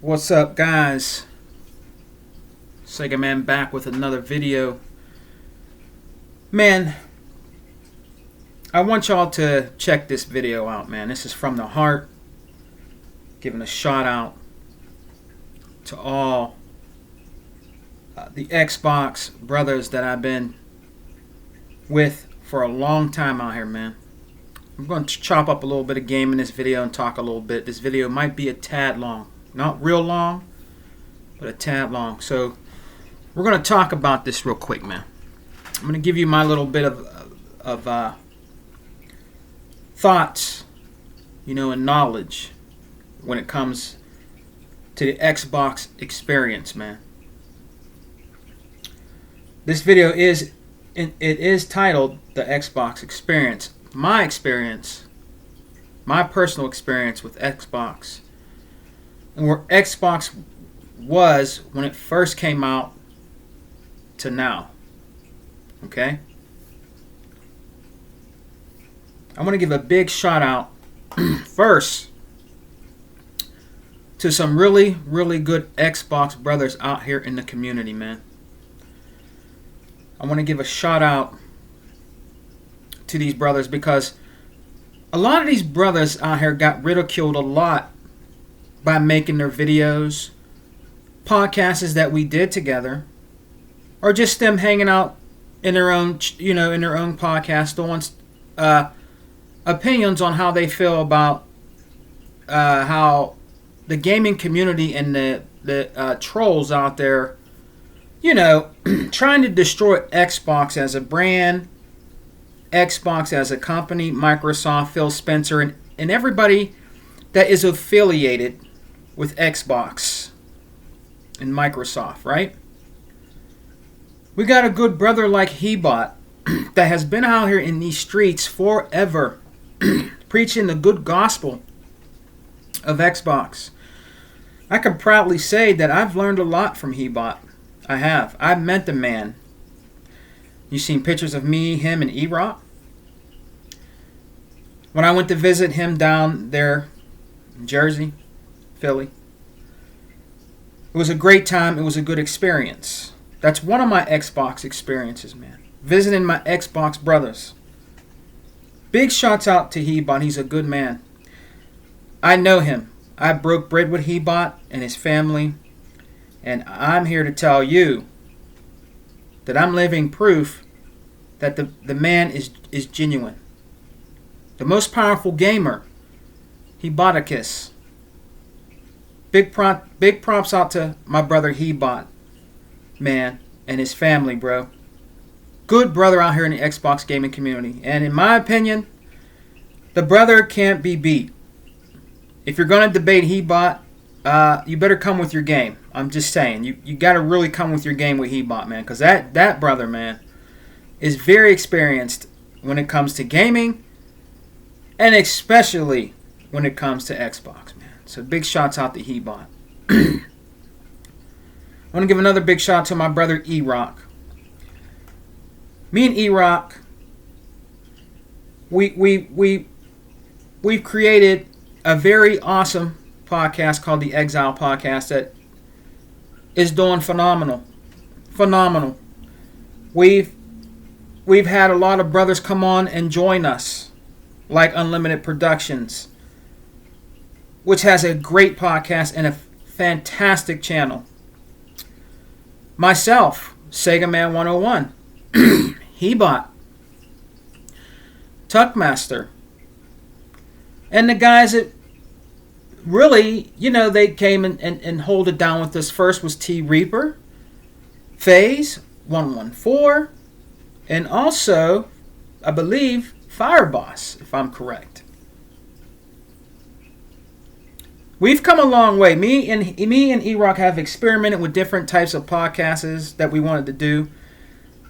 What's up, guys? Sega Man back with another video. Man, I want y'all to check this video out, man. This is from the heart. Giving a shout out to all the Xbox brothers that I've been with for a long time out here, man. I'm going to chop up a little bit of game in this video and talk a little bit. This video might be a tad long. Not real long, but a tad long. So we're going to talk about this real quick, man. I'm going to give you my little bit of thoughts, and knowledge when it comes to the Xbox experience, man. This video is titled The Xbox Experience. My experience, my personal experience with Xbox, and where Xbox was when it first came out to now. Okay? I want to give a big shout out first to some really, really good Xbox brothers out here in the community, man. I want to give a shout out to these brothers because a lot of these brothers out here got ridiculed a lot by making their videos, podcasts that we did together, or just them hanging out in their own, in their own podcast, throwing opinions on how they feel about how the gaming community and the trolls out there, trying to destroy Xbox as a brand, Xbox as a company, Microsoft, Phil Spencer, and everybody that is affiliated with Xbox and Microsoft, right? We got a good brother like Hebot that has been out here in these streets forever preaching the good gospel of Xbox. I can proudly say that I've learned a lot from Hebot. I have. I've met the man. You seen pictures of me, him, and E-Rock? When I went to visit him down there in Jersey, Philly, it was a great time. It was a good experience. That's one of my Xbox experiences, man. Visiting my Xbox brothers. Big shouts out to Hebot. He's a good man. I know him. I broke bread with Hebot and his family. And I'm here to tell you that I'm living proof that the man is genuine. The most powerful gamer, Heboticus. Big props out to my brother Hebot, man, and his family, bro. Good brother out here in the Xbox gaming community. And in my opinion, the brother can't be beat. If you're going to debate Hebot, you better come with your game. I'm just saying. You got to really come with your game with Hebot, man. Because that brother, man, is very experienced when it comes to gaming. And especially when it comes to Xbox, man. So big shouts out to Hebot. I want to give another big shout out to my brother E-Rock. Me and E-Rock, we've created a very awesome podcast called the Exile Podcast that is doing phenomenal. Phenomenal. We've had a lot of brothers come on and join us, like Unlimited Productions, which has a great podcast and a fantastic channel. Myself, Sega Man 101, Hebot, Tuckmaster, and the guys that really, they came and hold it down with us. First was T Reaper, Phase 114, and also, I believe, Fireboss, if I'm correct. We've come a long way. Me and E-Rock have experimented with different types of podcasts that we wanted to do,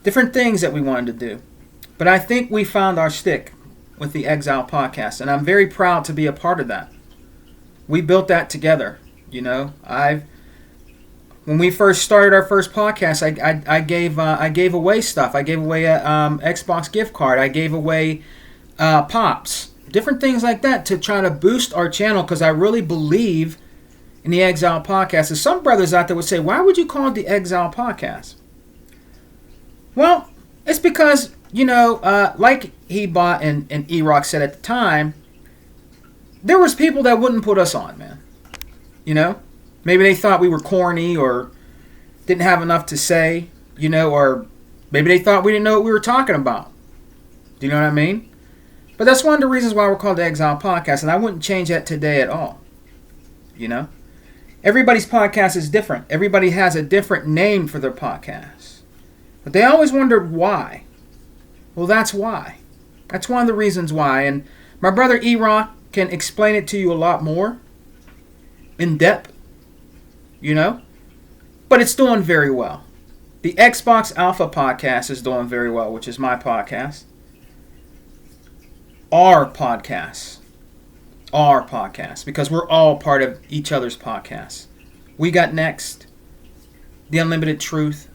different things that we wanted to do. But I think we found our stick with the Exile Podcast, and I'm very proud to be a part of that. We built that together. When we first started our first podcast, I gave away stuff. I gave away a Xbox gift card. I gave away pops, different things like that to try to boost our channel, because I really believe in the Exile Podcast. And some brothers out there would say, why would you call it the Exile Podcast? Well, it's because, like Hebot and E-Rock said at the time, there was people that wouldn't put us on, man. Maybe they thought we were corny or didn't have enough to say, or maybe they thought we didn't know what we were talking about. Do you know what I mean? But that's one of the reasons why we're called the Exile Podcast, and I wouldn't change that today at all. Everybody's podcast is different. Everybody has a different name for their podcast. But they always wondered why. Well, that's why. That's one of the reasons why. And my brother E-Rock can explain it to you a lot more in depth, But it's doing very well. The Xbox Alpha Podcast is doing very well, which is my podcast. Our podcast, because we're all part of each other's podcasts. We got Next, The Unlimited Truth,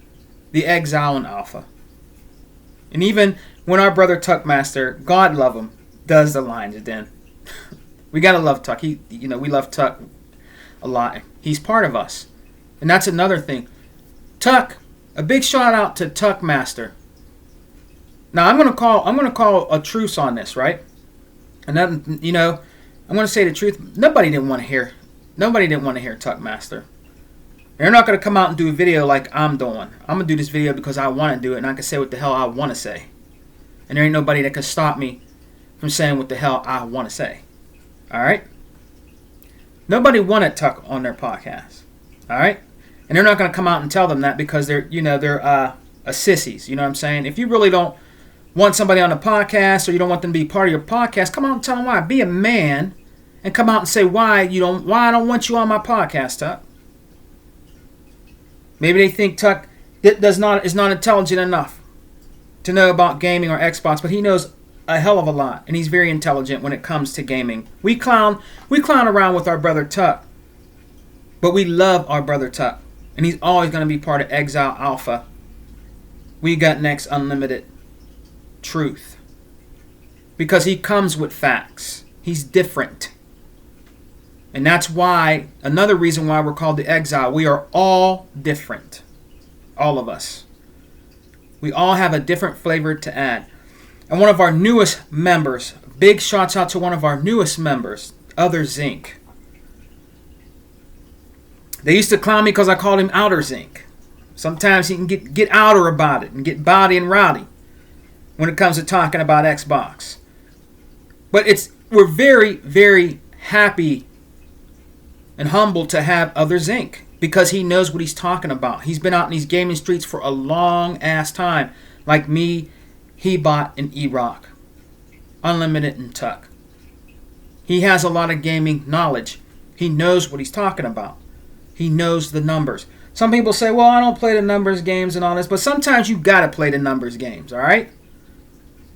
The Exile, and Alpha. And even when our brother Tuckmaster, God love him, does the lines, then we gotta love Tuck. We love Tuck a lot. He's part of us, and that's another thing. Tuck, a big shout out to Tuckmaster. Now I'm gonna call a truce on this, right? And then, I'm gonna say the truth. Nobody didn't want to hear Tuckmaster. They're not gonna come out and do a video like I'm doing. I'm gonna do this video because I want to do it, and I can say what the hell I want to say. And there ain't nobody that can stop me from saying what the hell I want to say. All right? Nobody wanted Tuck on their podcast. All right? And they're not going to come out and tell them that because they're sissies. You know what I'm saying? If you really don't want somebody on the podcast or you don't want them to be part of your podcast, come out and tell them why. Be a man and come out and say why I don't want you on my podcast, Tuck. Maybe they think Tuck is not intelligent enough to know about gaming or Xbox, but he knows a hell of a lot, and he's very intelligent when it comes to gaming. We clown around with our brother Tuck, but we love our brother Tuck, and he's always going to be part of Exile Alpha. We got Next Unlimited Truth, because he comes with facts. He's different, and that's why another reason why we're called the Exile. We are all different, all of us. We all have a different flavor to add. And one of our newest members, big shouts out to one of our newest members, Other Zinc. They used to clown me because I called him Outer Zinc. Sometimes he can get outer about it and get body and rowdy when it comes to talking about Xbox. But we're very, very happy and humbled to have Other Zinc because he knows what he's talking about. He's been out in these gaming streets for a long ass time, like me, Hebot, and E-Rock, Unlimited, and Tuck. He has a lot of gaming knowledge. He knows what he's talking about. He knows the numbers. Some people say, well, I don't play the numbers games and all this, but sometimes you gotta play the numbers games, all right?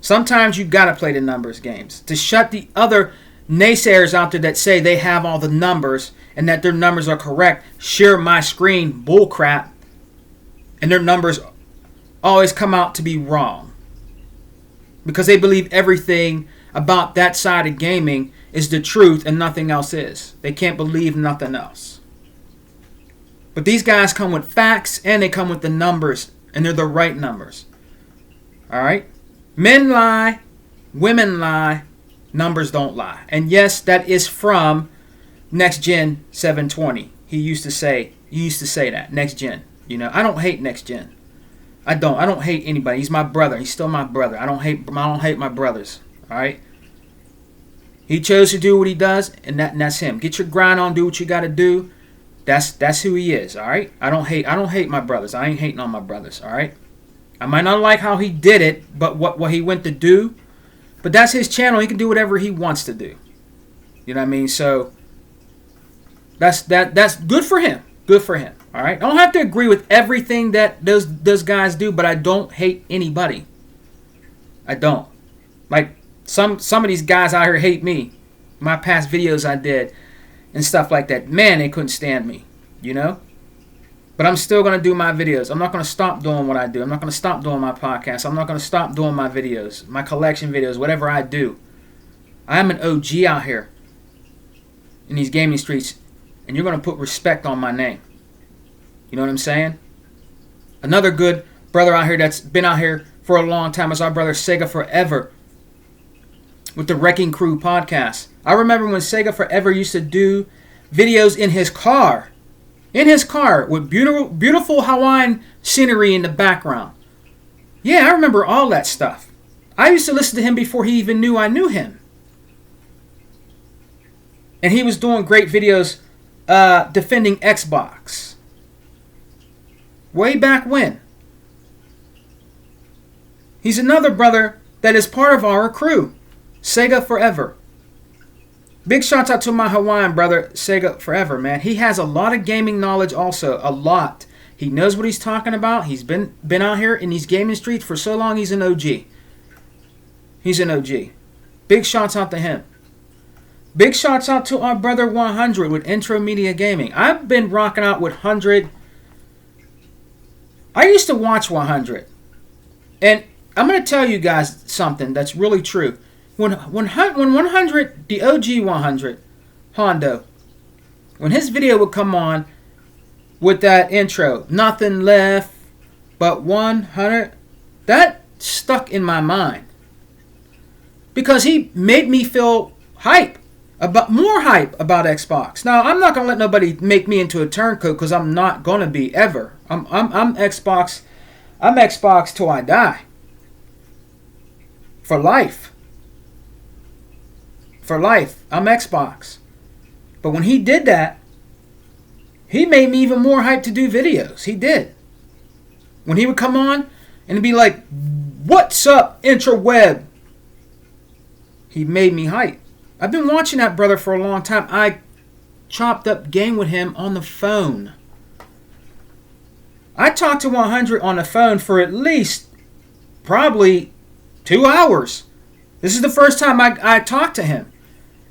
Sometimes you gotta play the numbers games to shut the other naysayers out there that say they have all the numbers and that their numbers are correct. Share my screen bullcrap, and their numbers always come out to be wrong. Because they believe everything about that side of gaming is the truth and nothing else is. They can't believe nothing else. But these guys come with facts and they come with the numbers, and they're the right numbers. Alright? Men lie, women lie, numbers don't lie. And yes, that is from Next Gen 720. He used to say that. Next Gen. I don't hate Next Gen. I don't hate anybody. He's my brother. He's still my brother. I don't hate my brothers. All right. He chose to do what he does, and that's him. Get your grind on. Do what you got to do. That's who he is. All right. I don't hate my brothers. I ain't hating on my brothers. All right. I might not like how he did it, but what he went to do. But that's his channel. He can do whatever he wants to do. You know what I mean? So that's good for him. Good for him. All right. I don't have to agree with everything that those guys do, but I don't hate anybody. I don't. Like some of these guys out here hate me. My past videos I did and stuff like that. Man, they couldn't stand me. But I'm still going to do my videos. I'm not going to stop doing what I do. I'm not going to stop doing my podcast. I'm not going to stop doing my videos, my collection videos, whatever I do. I am an OG out here in these gaming streets. and you're going to put respect on my name. You know what I'm saying? Another good brother out here that's been out here for a long time is our brother Sega Forever with the Wrecking Crew podcast. I remember when Sega Forever used to do videos in his car. In his car with beautiful Hawaiian scenery in the background. Yeah, I remember all that stuff. I used to listen to him before he even knew I knew him. And he was doing great videos defending Xbox. Way back when. He's another brother that is part of our crew. Sega Forever. Big shout out to my Hawaiian brother, Sega Forever, man. He has a lot of gaming knowledge also. A lot. He knows what he's talking about. He's been out here in these gaming streets for so long. He's an OG. He's an OG. Big shouts out to him. Big shouts out to our brother 100 with Intro Media Gaming. I've been rocking out with 100. I used to watch 100. And I'm going to tell you guys something that's really true. When 100, the OG 100, Hondo, when his video would come on with that intro, nothing left but 100, that stuck in my mind. Because he made me feel more hype about Xbox. Now, I'm not going to let nobody make me into a turncoat because I'm not going to be ever. I'm Xbox. I'm Xbox till I die. For life. For life. I'm Xbox. But when he did that, he made me even more hyped to do videos. He did. When he would come on and it'd be like, "What's up, intraweb?" He made me hype. I've been watching that brother for a long time. I chopped up game with him on the phone. I talked to 100 on the phone for at least probably 2 hours. This is the first time I talked to him.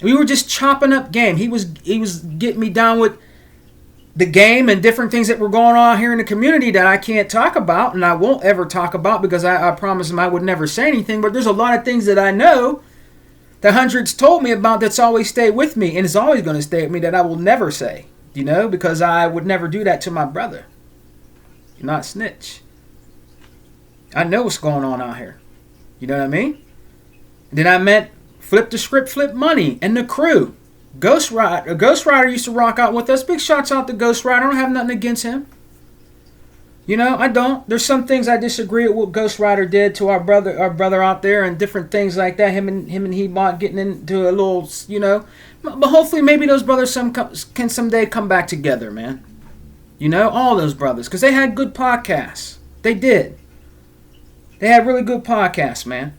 We were just chopping up game. He was getting me down with the game and different things that were going on here in the community that I can't talk about and I won't ever talk about because I promised him I would never say anything. But there's a lot of things that I know that Hundreds told me about that's always stayed with me and is always going to stay with me that I will never say. You know, because I would never do that to my brother. You're not snitch. I know what's going on out here. You know what I mean? Then I met Flip the Script, Flip Money, and the crew. Ghost Rider used to rock out with us. Big shouts out to Ghost Rider. I don't have nothing against him. You know, I don't. There's some things I disagree with what Ghost Rider did to our brother out there and different things like that. Him and He-Bot getting into a little, you know. But hopefully maybe those brothers can someday come back together, man. You know, all those brothers. Because they had good podcasts. They did. They had really good podcasts, man.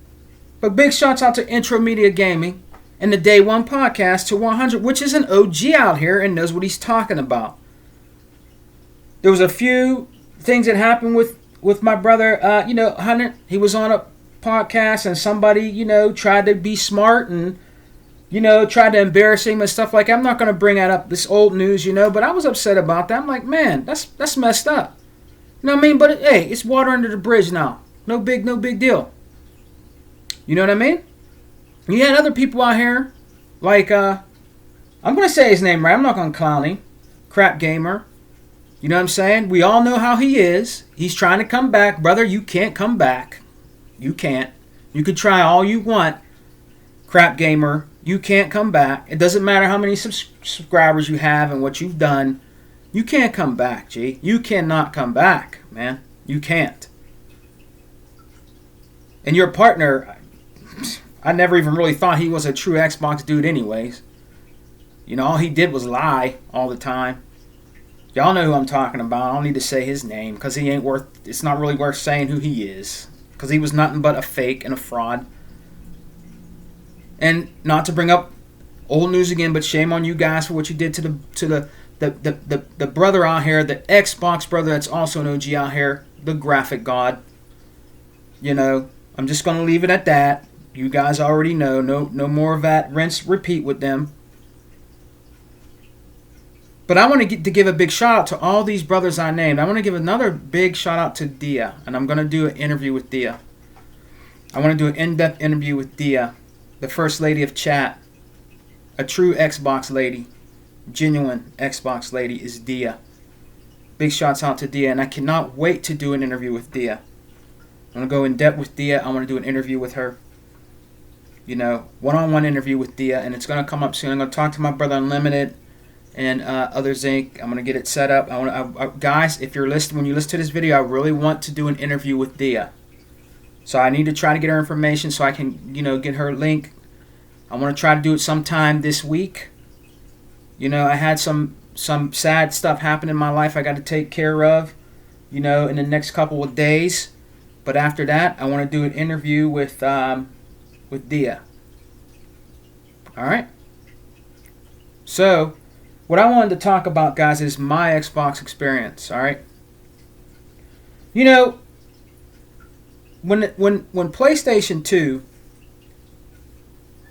But big shouts out to Intro Media Gaming and the Day One podcast to 100, which is an OG out here and knows what he's talking about. There was a few things that happened with my brother, 100. He was on a podcast and somebody, tried to be smart and, tried to embarrass him and stuff like that. I'm not going to bring that up, this old news, but I was upset about that. I'm like, man, that's messed up. You know what I mean? But, hey, it's water under the bridge now. No big deal. You know what I mean? You had other people out here, like, I'm going to say his name right. I'm not going to clown him. Crap Gamer. You know what I'm saying? We all know how he is. He's trying to come back. Brother, you can't come back. You can't. You could try all you want. Crap Gamer. You can't come back. It doesn't matter how many subscribers you have and what you've done. You can't come back, G. You cannot come back, man. You can't. And your partner, I never even really thought he was a true Xbox dude anyways. All he did was lie all the time. Y'all know who I'm talking about. I don't need to say his name because it's not really worth saying who he is. Because he was nothing but a fake and a fraud. And not to bring up old news again, but shame on you guys for what you did to the brother out here, the Xbox brother that's also an OG out here, the graphic god. I'm just going to leave it at that. You guys already know. No more of that rinse, repeat with them. But I want to give a big shout out to all these brothers I named. I want to give another big shout out to Dia. And I'm going to do an interview with Dia. I want to do an in-depth interview with Dia, the first lady of chat. A true Xbox lady. genuine Xbox lady is Dia. Big shouts out to Dia, and I cannot wait to do an interview with Dia. I want to go in depth with Dia. I want to do an interview with her. You know, one-on-one interview with Dia, and it's going to come up soon. I'm going to talk to my brother Unlimited and Others Inc. I'm going to get it set up. Guys, if you're listening, when you listen to this video, I really want to do an interview with Dia. So I need to try to get her information so I can, get her link. I want to try to do it sometime this week. I had some sad stuff happen in my life I got to take care of, in the next couple of days. But after that, I want to do an interview with Dia. All right? So, what I wanted to talk about, guys, is my Xbox experience, all right? When PlayStation 2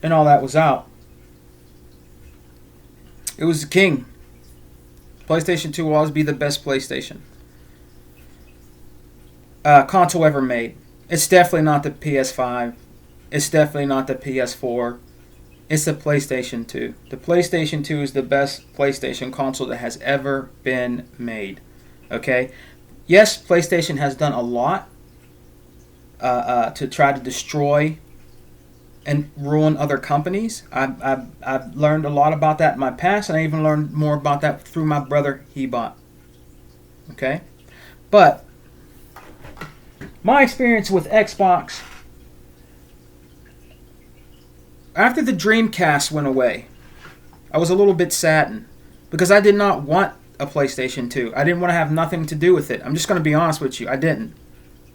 and all that was out, it was the king. PlayStation 2 will always be the best PlayStation console ever made. It's definitely not the PS5. It's definitely not the PS4. It's the PlayStation 2. The PlayStation 2 is the best PlayStation console that has ever been made. Okay? Yes, PlayStation has done a lot to try to destroy and ruin other companies. I've learned a lot about that in my past, and I even learned more about that through my brother Hebot. Okay? But my experience with Xbox, after the Dreamcast went away, I was a little bit saddened because I did not want a PlayStation 2. I didn't want to have nothing to do with it. I'm just going to be honest with you. I didn't.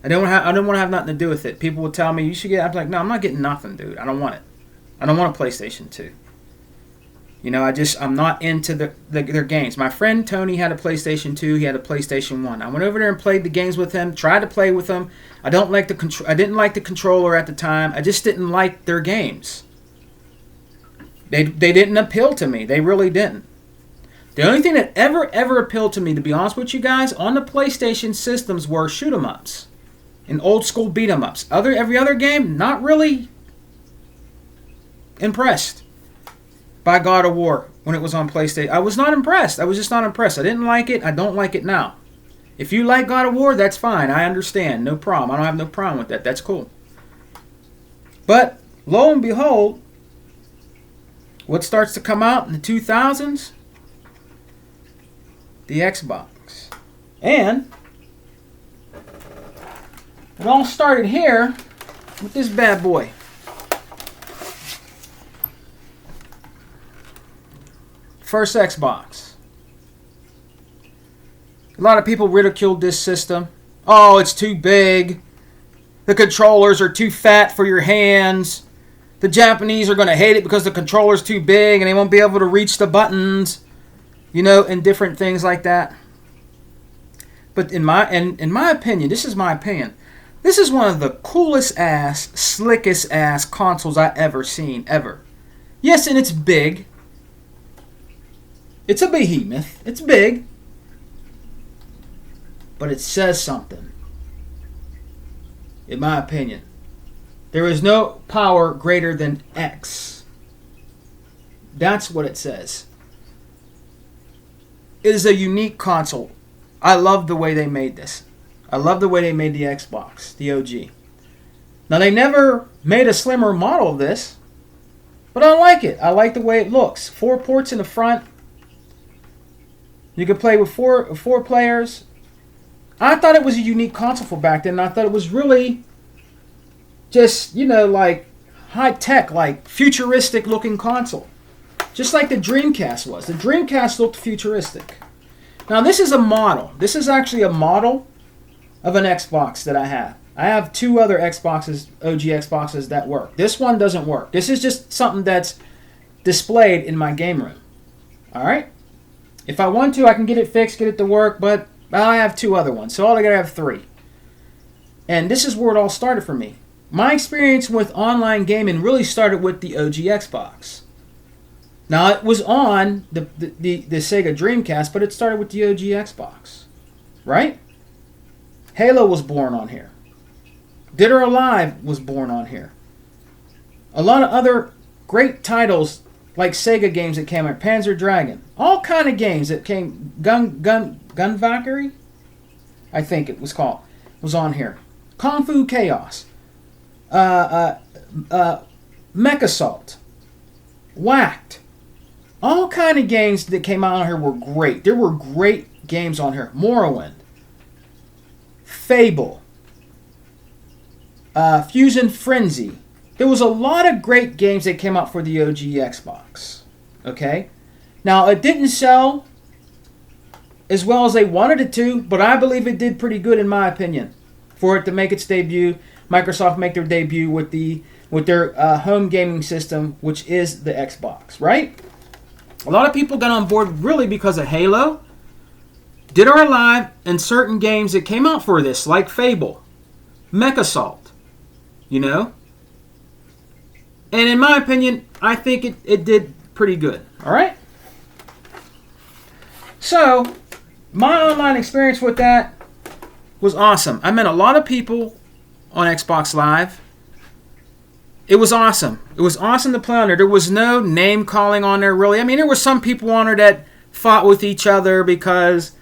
I didn't want to have nothing to do with it. People would tell me, you should get it. I'm like, no, I'm not getting nothing, dude. I don't want it. I don't want a PlayStation 2. I'm not into their games. My friend Tony had a PlayStation 2. He had a PlayStation 1. I went over there and played the games with him, tried to play with him. I didn't like the controller at the time. I just didn't like their games. They didn't appeal to me. They really didn't. The only thing that ever appealed to me, to be honest with you guys, on the PlayStation systems were shoot 'em ups and old school beat 'em ups. Every other game, not really impressed by God of War when it was on PlayStation. I was not impressed. I was just not impressed. I didn't like it. I don't like it now. If you like God of War, that's fine. I understand. No problem. I don't have no problem with that. That's cool. But lo and behold, what starts to come out in the 2000s? The Xbox. And it all started here with this bad boy. First Xbox. A lot of people ridiculed this system. Oh, it's too big. The controllers are too fat for your hands. The Japanese are going to hate it because the controller's too big and they won't be able to reach the buttons. And different things like that. But in my opinion, this is my opinion. This is one of the coolest ass, slickest ass consoles I ever seen, ever. Yes, and it's big. It's a behemoth. It's big. But it says something. In my opinion. There is no power greater than X. That's what it says. It is a unique console. I love the way they made this. I love the way they made the Xbox, the OG. Now, they never made a slimmer model of this, but I like it. I like the way it looks. 4 ports in the front. You can play with four players. I thought it was a unique console for back then. I thought it was really just, like high-tech, like futuristic looking console. Just like the Dreamcast was. The Dreamcast looked futuristic. Now, this is a model. This is actually a model of an Xbox that I have. I have 2 other Xboxes, OG Xboxes, that work. This one doesn't work. This is just something that's displayed in my game room. All right? If I want to, I can get it fixed, get it to work, but I have 2 other ones. So altogether, I have 3. And this is where it all started for me. My experience with online gaming really started with the OG Xbox. Now, it was on the Sega Dreamcast, but it started with the OG Xbox. Right? Halo was born on here. Dead or Alive was born on here. A lot of other great titles like Sega games that came out, Panzer Dragon, all kind of games that came, Gun Valkyrie, I think it was called, was on here. Kung Fu Chaos, Mech Assault, Whacked, all kind of games that came out on here were great. There were great games on here. Morrowind, Fable, Fusion Frenzy. There was a lot of great games that came out for the OG Xbox. Okay? Now, it didn't sell as well as they wanted it to, but I believe it did pretty good in my opinion. For it to make its debut, Microsoft make their debut with their home gaming system, which is the Xbox, right? A lot of people got on board really because of Halo, Dead or Alive, and certain games that came out for this, like Fable, Mech Assault, you know? And in my opinion, I think it did pretty good, all right? So, my online experience with that was awesome. I met a lot of people on Xbox Live. It was awesome. It was awesome to play on there. There was no name calling on there, really. I mean, there were some people on there that fought with each other because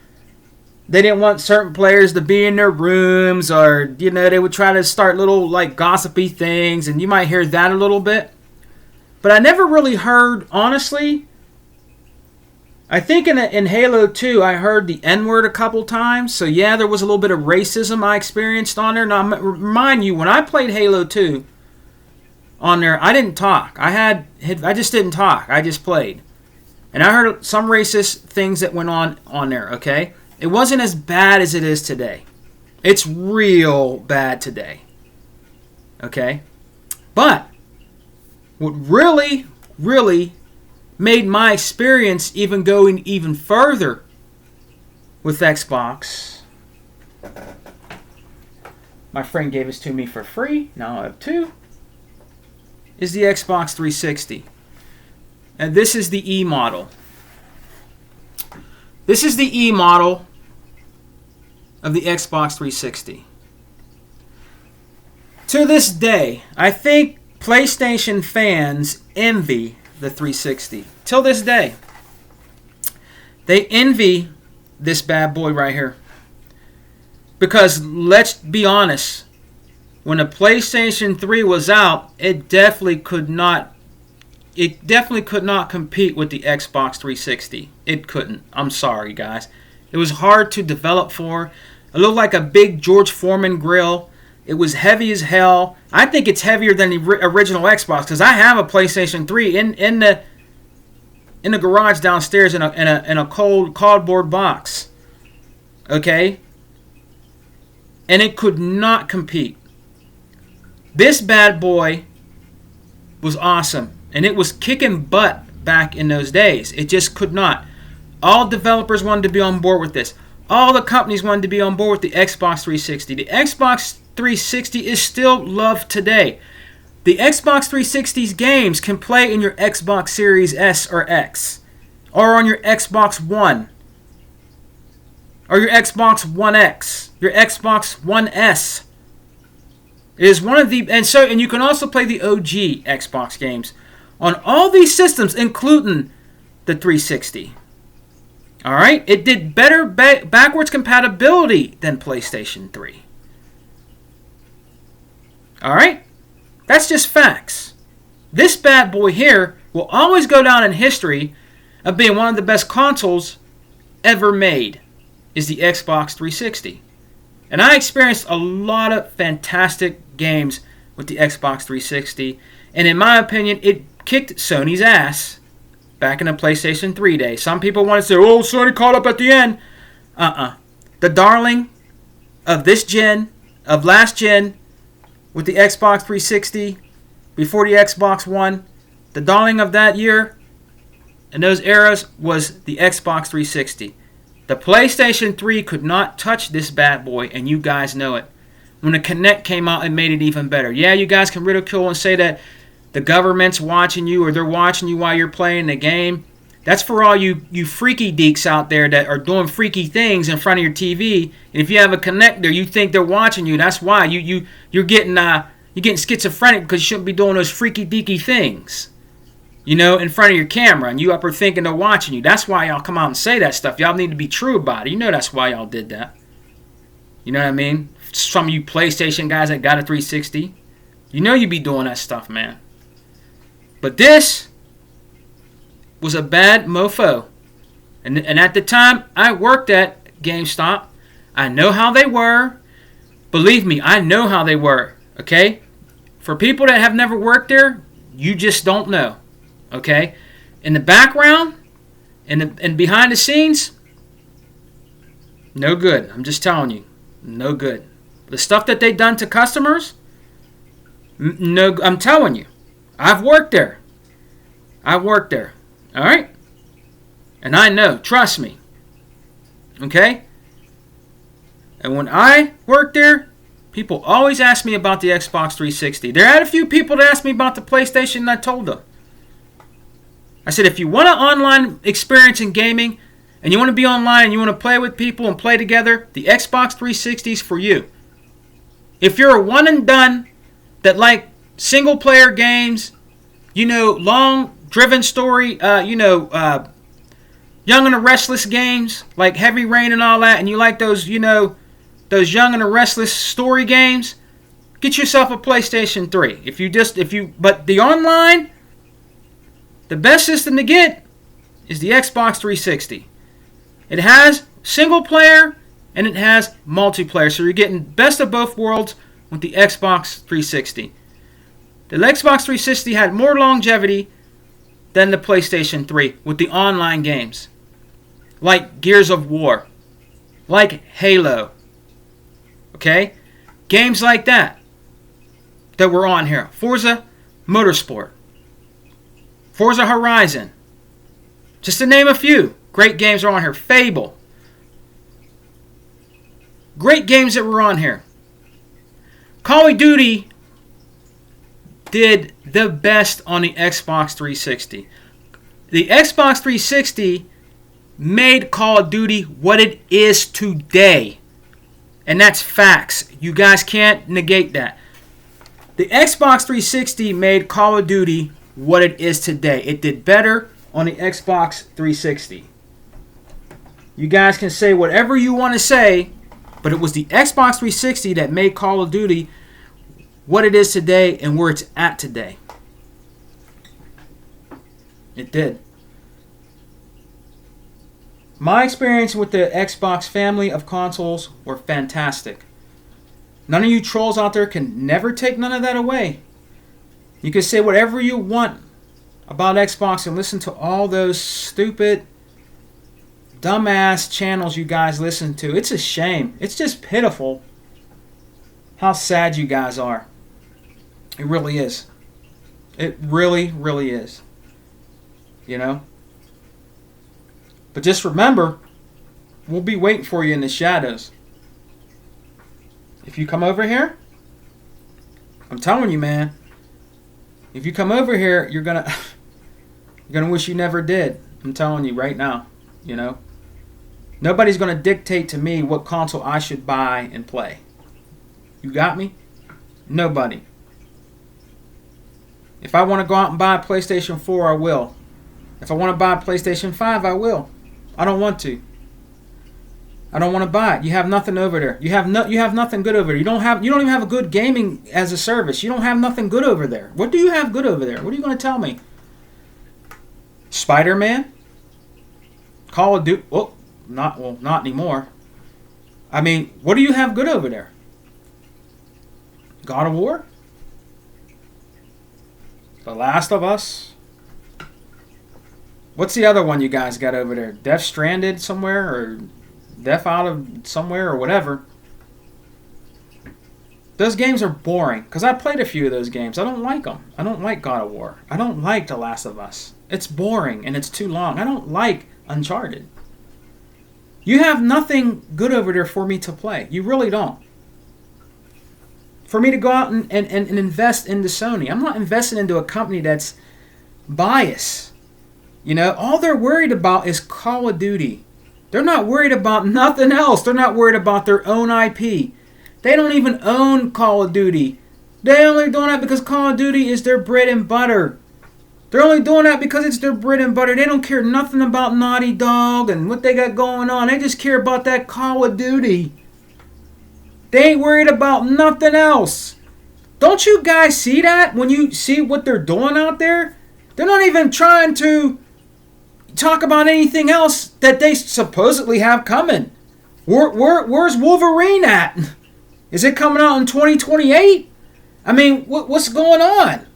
they didn't want certain players to be in their rooms, or, you know, they would try to start little, like, gossipy things, and you might hear that a little bit. But I never really heard, honestly, I think in Halo 2, I heard the N-word a couple times. So, yeah, there was a little bit of racism I experienced on there. Now, remind you, when I played Halo 2 on there, I didn't talk. I just didn't talk. I just played. And I heard some racist things that went on there, okay? It wasn't as bad as it is today. It's real bad today. Okay? But what really, really made my experience even going even further with Xbox, my friend gave this to me for free, now I have two, is the Xbox 360. And this is the E model. This is the E model of the Xbox 360. To this day, I think PlayStation fans envy the 360. Till this day. They envy this bad boy right here. Because let's be honest, when the PlayStation 3 was out, it definitely could not compete with the Xbox 360. It couldn't. I'm sorry, guys. It was hard to develop for. It looked like a big George Foreman grill. It was heavy as hell. I think it's heavier than the original Xbox because I have a PlayStation 3 in the garage downstairs in a cold cardboard box. Okay? And it could not compete. This bad boy was awesome. And it was kicking butt back in those days. It just could not. All developers wanted to be on board with this. All the companies wanted to be on board with the Xbox 360. The Xbox 360 is still loved today. The Xbox 360's games can play in your Xbox Series S or X, or on your Xbox One, or your Xbox One X, your Xbox One S. It is one of the and you can also play the OG Xbox games on all these systems, including the 360. All right, it did better backwards compatibility than PlayStation 3. All right, that's just facts. This bad boy here will always go down in history of being one of the best consoles ever made, is the Xbox 360. And I experienced a lot of fantastic games with the Xbox 360, and in my opinion, it kicked Sony's ass back in the PlayStation 3 days. Some people want to say, oh, Sony caught up at the end. The darling of this gen, of last gen, with the Xbox 360, before the Xbox One, the darling of that year and those eras was the Xbox 360. The PlayStation 3 could not touch this bad boy, and you guys know it. When the Kinect came out, it made it even better. Yeah, you guys can ridicule and say that the government's watching you, or they're watching you while you're playing the game. That's for all you freaky deeks out there that are doing freaky things in front of your TV. And if you have a connector, you think they're watching you. That's why you're getting schizophrenic, because you shouldn't be doing those freaky deaky things. You know, in front of your camera, and you up are thinking they're watching you. That's why y'all come out and say that stuff. Y'all need to be true about it. You know that's why y'all did that. You know what I mean? Some of you PlayStation guys that got a 360, you know you be doing that stuff, man. But this was a bad mofo. And at the time, I worked at GameStop. I know how they were. Believe me, I know how they were, okay? For people that have never worked there, you just don't know. Okay, in the background and behind the scenes, no good. I'm just telling you, no good. The stuff that they done to customers, no. I'm telling you, I've worked there. I've worked there. All right, and I know. Trust me. Okay. And when I worked there, people always asked me about the Xbox 360. There had a few people that asked me about the PlayStation, and I told them. I said, if you want an online experience in gaming, and you want to be online and you want to play with people and play together, the Xbox 360 is for you. If you're a one and done that like single player games, you know, long driven story, Young and the Restless games like Heavy Rain and all that, and you like those, you know, those Young and the Restless story games, get yourself a PlayStation 3. But the online, the best system to get is the Xbox 360. It has single player and it has multiplayer. So you're getting best of both worlds with the Xbox 360. The Xbox 360 had more longevity than the PlayStation 3 with the online games. Like Gears of War. Like Halo. Okay? Games like that were on here. Forza Motorsport. Forza Horizon. Just to name a few. Great games are on here. Fable. Great games that were on here. Call of Duty did the best on the Xbox 360. The Xbox 360 made Call of Duty what it is today. And that's facts. You guys can't negate that. The Xbox 360 made Call of Duty what it is today. It did better on the Xbox 360. You guys can say whatever you want to say, but it was the Xbox 360 that made Call of Duty what it is today and where it's at today. It did. My experience with the Xbox family of consoles were fantastic. None of you trolls out there can never take none of that away. You can say whatever you want about Xbox and listen to all those stupid, dumbass channels you guys listen to. It's a shame. It's just pitiful how sad you guys are. It really is. It really, really is. You know? But just remember, we'll be waiting for you in the shadows. If you come over here, I'm telling you, man, if you come over here, you're gonna wish you never did. I'm telling you right now, you know. Nobody's gonna dictate to me what console I should buy and play. You got me? Nobody. If I want to go out and buy a PlayStation 4, I will. If I want to buy a PlayStation 5, I will. I don't want to. I don't want to buy it. You have nothing over there. You have nothing good over there. You don't even have a good gaming as a service. You don't have nothing good over there. What do you have good over there? What are you going to tell me? Spider-Man? Call of Duty? Not anymore. I mean, what do you have good over there? God of War? The Last of Us? What's the other one you guys got over there? Death Stranded somewhere, or Death Out of somewhere, or whatever. Those games are boring, because I played a few of those games. I don't like them. I don't like God of War. I don't like The Last of Us. It's boring, and it's too long. I don't like Uncharted. You have nothing good over there for me to play. You really don't. For me to go out and invest into Sony. I'm not investing into a company that's biased. You know, all they're worried about is Call of Duty. They're not worried about nothing else. They're not worried about their own IP. They don't even own Call of Duty. They only doing that because Call of Duty is their bread and butter. They're only doing that because it's their bread and butter. They don't care nothing about Naughty Dog and what they got going on. They just care about that Call of Duty. They ain't worried about nothing else. Don't you guys see that when you see what they're doing out there? They're not even trying to talk about anything else that they supposedly have coming. Where's Wolverine at? Is it coming out in 2028? I mean, what's going on?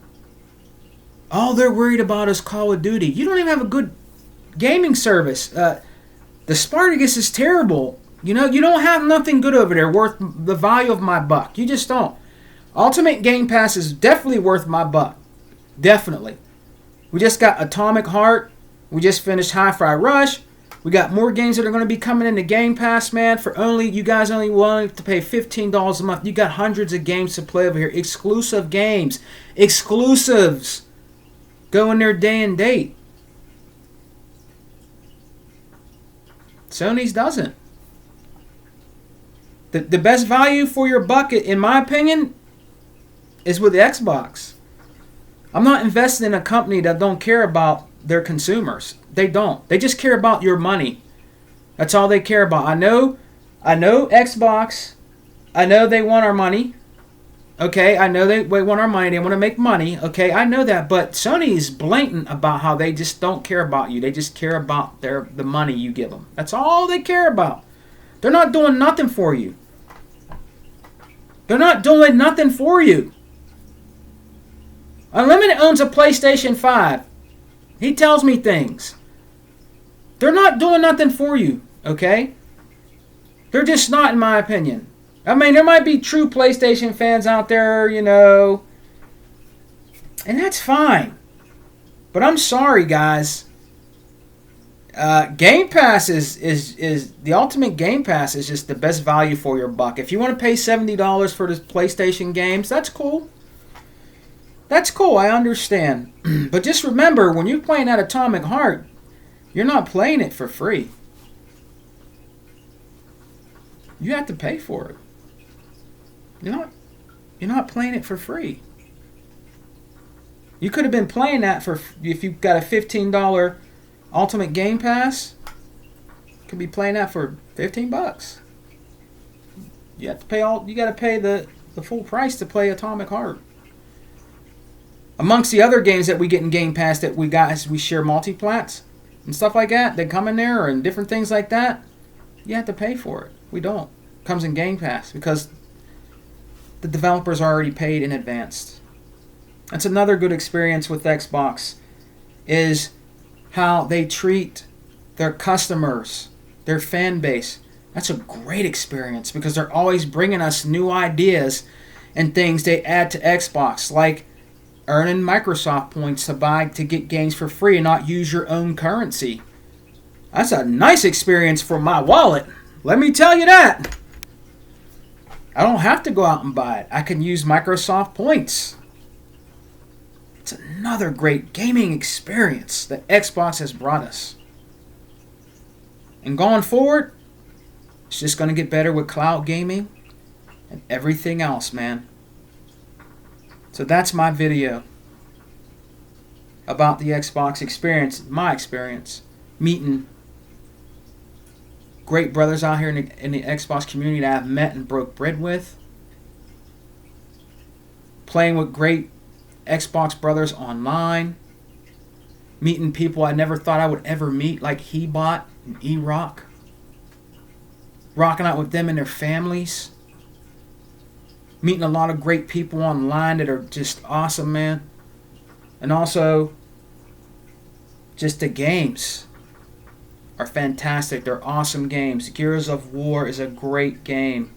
All they're worried about is Call of Duty. You don't even have a good gaming service. The Spartacus is terrible. You know, you don't have nothing good over there worth the value of my buck. You just don't. Ultimate Game Pass is definitely worth my buck. Definitely. We just got Atomic Heart. We just finished Hi-Fi Rush. We got more games that are going to be coming into Game Pass, man. For you guys only willing to pay $15 a month. You got hundreds of games to play over here. Exclusive games. Exclusives. Go in there day and date. Sony's doesn't. The best value for your buck, in my opinion, is with the Xbox. I'm not investing in a company that don't care about their consumers. They don't. They just care about your money. That's all they care about. I know Xbox. I know they want our money. Okay, I know they want our money. They want to make money. Okay, I know that. But Sony is blatant about how they just don't care about you. They just care about the money you give them. That's all they care about. They're not doing nothing for you. They're not doing nothing for you. Unlimited owns a PlayStation 5. He tells me things. They're not doing nothing for you, okay? They're just not, in my opinion. I mean, there might be true PlayStation fans out there, you know, and that's fine. But I'm sorry, guys. Game Pass is the Ultimate Game Pass is just the best value for your buck. If you want to pay $70 for the PlayStation games, that's cool. That's cool, I understand. But just remember, when you're playing that Atomic Heart, you're not playing it for free. You have to pay for it. You're not playing it for free. You could have been playing that for, if you've got a $15 Ultimate Game Pass, you could be playing that for $15. You have to pay you got to pay the full price to play Atomic Heart. Amongst the other games that we get in Game Pass that we share multiplats and stuff like that come in there, and different things like that, you have to pay for it. We don't. It comes in Game Pass because the developers are already paid in advance. That's another good experience with Xbox, is how they treat their customers, their fan base. That's a great experience because they're always bringing us new ideas and things they add to Xbox, like earning Microsoft points to get games for free and not use your own currency. That's a nice experience for my wallet. Let me tell you that. I don't have to go out and buy it. I can use Microsoft points. It's another great gaming experience that Xbox has brought us. And going forward, it's just going to get better with cloud gaming and everything else, man. So that's my video about the Xbox experience, my experience, meeting great brothers out here in the Xbox community that I've met and broke bread with, playing with great Xbox brothers online, meeting people I never thought I would ever meet, like Hebot and E-Rock, rocking out with them and their families, meeting a lot of great people online that are just awesome, man. And also, just the games are fantastic. They're awesome games. Gears of War is a great game.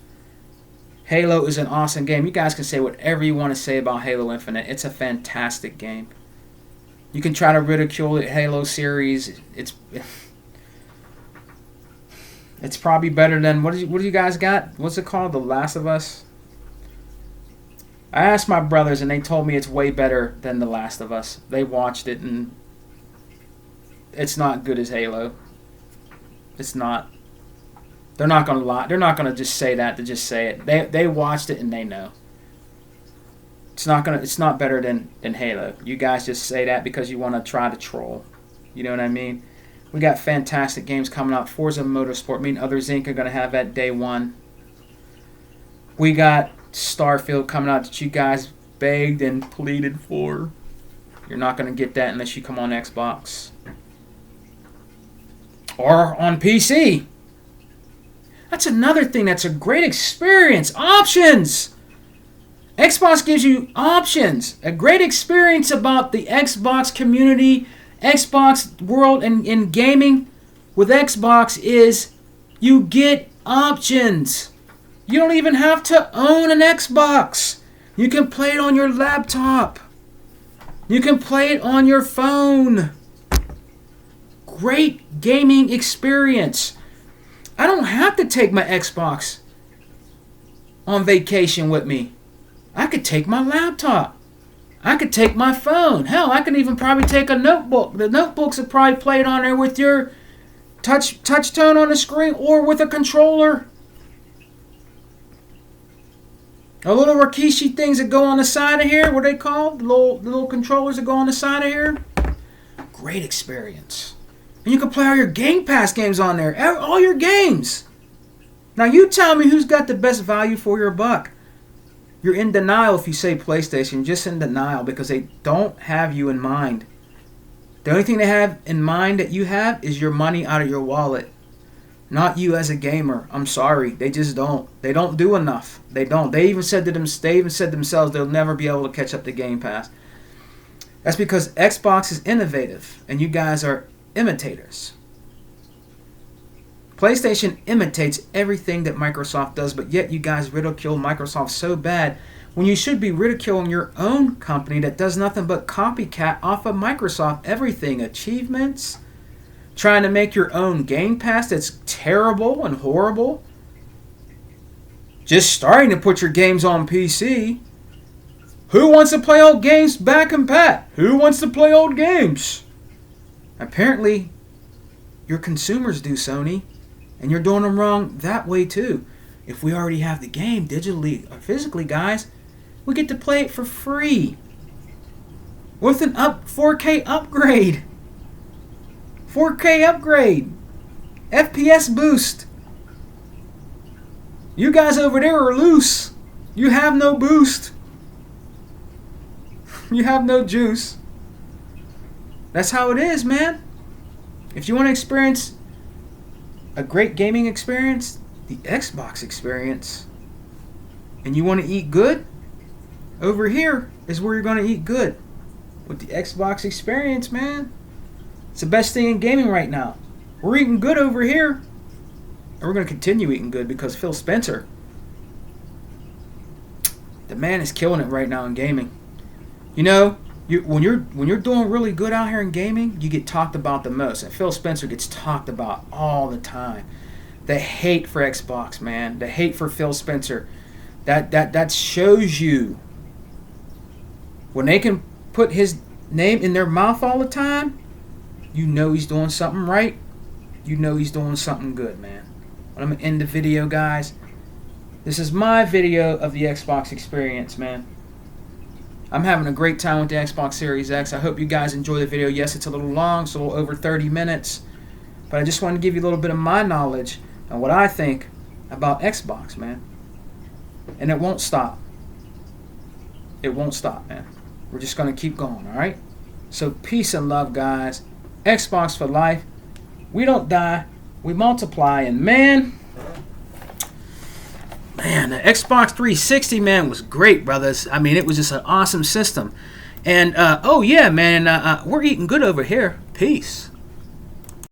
Halo is an awesome game. You guys can say whatever you want to say about Halo Infinite. It's a fantastic game. You can try to ridicule the Halo series. It's probably better than, what do you guys got? What's it called? The Last of Us? I asked my brothers and they told me it's way better than The Last of Us. They watched it and it's not good as Halo. It's not. They're not going to lie. They're not going to just say that to just say it. They watched it and they know. It's not better than Halo. You guys just say that because you want to try to troll. You know what I mean? We got fantastic games coming out. Forza Motorsport, me and Others Inc. are going to have that day one. We got Starfield coming out that you guys begged and pleaded for. You're not going to get that unless you come on Xbox. Or on PC. That's another thing that's a great experience. Options! Xbox gives you options. A great experience about the Xbox community, Xbox world, and in gaming with Xbox is you get options. You don't even have to own an Xbox. You can play it on your laptop. You can play it on your phone. Great gaming experience. I don't have to take my Xbox on vacation with me. I could take my laptop. I could take my phone. Hell, I could even probably take a notebook. The notebooks would probably play it on there with your touch tone on the screen or with a controller. The little Rikishi things that go on the side of here, what are they called? The little controllers that go on the side of here. Great experience. And you can play all your Game Pass games on there. All your games. Now you tell me who's got the best value for your buck. You're in denial if you say PlayStation. You're just in denial because they don't have you in mind. The only thing they have in mind that you have is your money out of your wallet. Not you as a gamer. I'm sorry. They just don't. They don't do enough. They don't. They even said themselves they'll never be able to catch up to Game Pass. That's because Xbox is innovative and you guys are imitators. PlayStation imitates everything that Microsoft does, but yet you guys ridicule Microsoft so bad when you should be ridiculing your own company that does nothing but copycat off of Microsoft everything. Achievements, trying to make your own Game Pass that's terrible and horrible. Just starting to put your games on PC. Who wants to play old games back and pat? Who wants to play old games? Apparently, your consumers do, Sony. And you're doing them wrong that way too. If we already have the game digitally or physically, guys, we get to play it for free. With an 4K upgrade. 4K upgrade. FPS boost. You guys over there are loose. You have no boost. You have no juice. That's how it is, man. If you want to experience a great gaming experience, the Xbox experience, and you want to eat good, over here is where you're going to eat good. With the Xbox experience, man. It's the best thing in gaming right now. We're eating good over here. And we're going to continue eating good because Phil Spencer, the man is killing it right now in gaming. You know, when you're doing really good out here in gaming, you get talked about the most. And Phil Spencer gets talked about all the time. The hate for Xbox, man. The hate for Phil Spencer. That shows you when they can put his name in their mouth all the time, you know he's doing something right. You know he's doing something good, man. But I'm going to end the video, guys. This is my video of the Xbox experience, man. I'm having a great time with the Xbox Series X. I hope you guys enjoy the video. Yes, it's a little long. It's a little over 30 minutes. But I just wanted to give you a little bit of my knowledge and what I think about Xbox, man. And it won't stop. It won't stop, man. We're just going to keep going, all right? So peace and love, guys. Xbox for life. We don't die. We multiply. And man, the Xbox 360, man, was great, brothers. I mean, it was just an awesome system. And, oh, yeah, man, we're eating good over here. Peace.